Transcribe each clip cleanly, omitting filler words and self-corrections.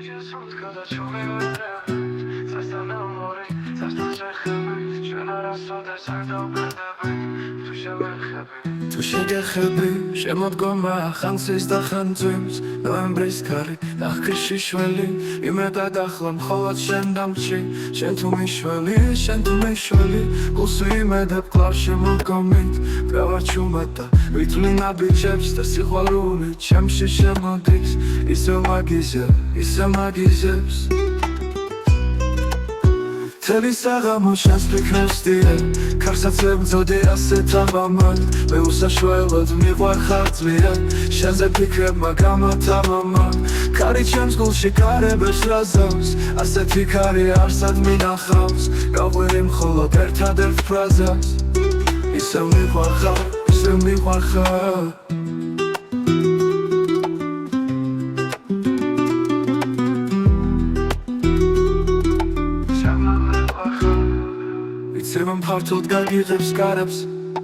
Tu შეგეხები შემოდგომა ხანსის და ხანძვიმს ნოემბრის ქარი ნახქრიში შველი იმედად ახლა მხოლოდ შენ დამჭი შენ თუ მიშველი გულს ვიმედებ კლავ შემოდგომით გავარჩუმად და ვითვლინა ბიჭებს და სიყვარული ჩემში შემოდის ისე მაგიზებს Teli sağamo şans fikresdiye Karsak sevmzode asset tamamen Ve usashvelod mi var hartliye Şenze pikrema gama tamamen Kari çems gul shikare besh razos Asset fikari arsad mi naxavs Gavverim xolod ertadert prazas Isem mi varxar Vicemem partot gagirevs garabs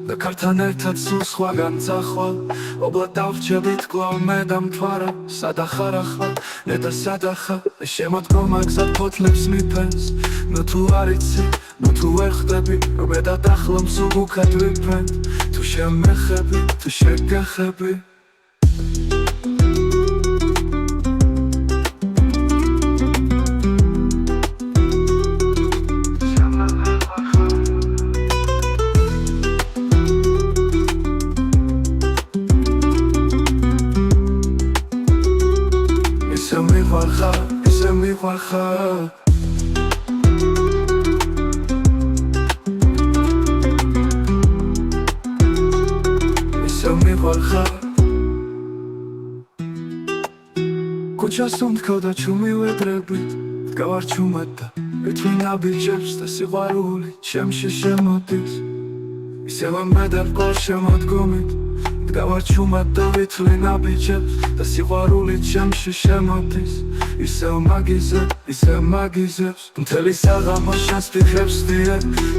Da kartan ertat sul swagan zakhol Obla davchebit glav medam tvara Sadakharakha, neda sadakha Shemot gomagzat potlebs mipens No tu aritsi, no tu erkhdebi Meda dakhlam sugukat vipen Tu shemekhebi, tu shegekhebi Isem mi varxar Kuchasum tkoda chumi vedrebit Tgavarchumad da Ვითვლინა ბიჭებს და სიყვარული ჩემში შემოდის ისევ მედარ ყოლ შემოდგომით Tgavarchumad da ვითვლინა ბიჭებს და სიყვარული ჩემში შემოდის ისევ მაგიზებს მთელი საღამო შანს ფიქრებსდიე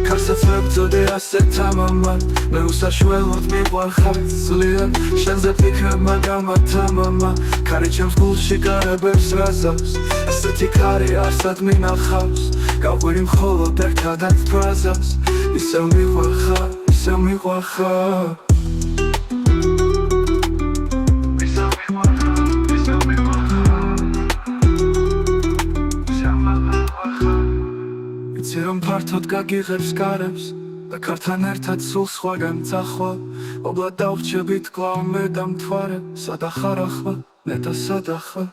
ქარსაც ვებწოდე ასეთ თამამად მე უსაშველოდ მიყვარხარ ძლიერად შენზე ფიქრება გამათამამა ქარი ჩემს გულში გარებებს რაზავს ასეთი ქარი არსად მინახავს გავყვირი მხოლოდ ერთადაც ფრაზას ისევ მიყვარხარ Რომ ფართოდ გაგიღებს გარებს და ქართან ერთად სულ სხვაგან წახვალ ობლა დავრჩებით კლავ მე დამთვარე სადახარ ახლა ნეტა სადახარ